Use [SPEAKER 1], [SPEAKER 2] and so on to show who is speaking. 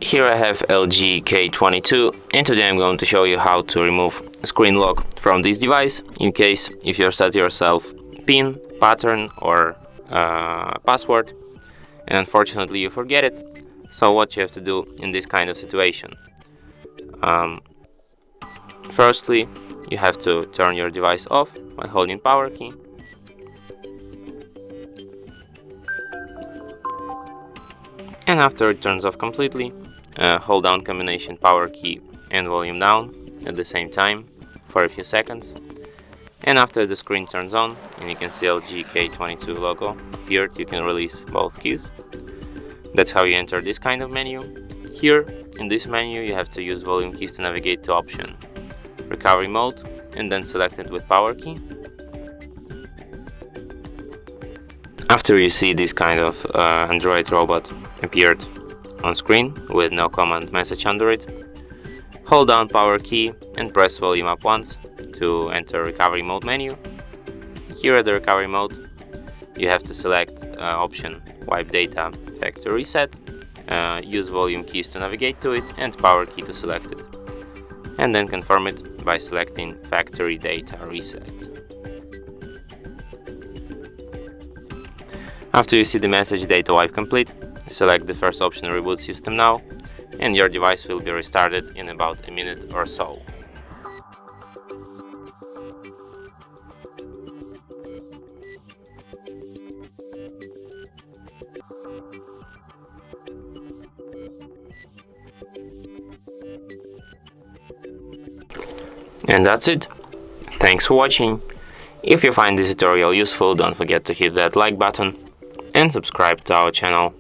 [SPEAKER 1] Here I have LG K22, and today I'm going to show you how to remove screen lock from this device in case if you set yourself PIN, pattern or password and unfortunately you forget it. So what you have to do in this kind of situation? Firstly, you have to turn your device off by holding power key. And after it turns off completely, hold down combination power key and volume down at the same time for a few seconds. And after the screen turns on and you can see LG K22 logo appeared, you can release both keys. That's how you enter this kind of menu. Here in this menu you have to use volume keys to navigate to option recovery mode and then select it with power key. After you see this kind of Android robot appeared on screen with no command message under it, hold down power key and press volume up once to enter recovery mode menu. Here at the recovery mode you have to select option wipe data factory reset, use volume keys to navigate to it and power key to select it, and then confirm it by selecting factory data reset. After you see the message data wipe complete, select the first option Reboot System Now and your device will be restarted in about a minute or so. And that's it. Thanks for watching. If you find this tutorial useful, don't forget to hit that like button and subscribe to our channel.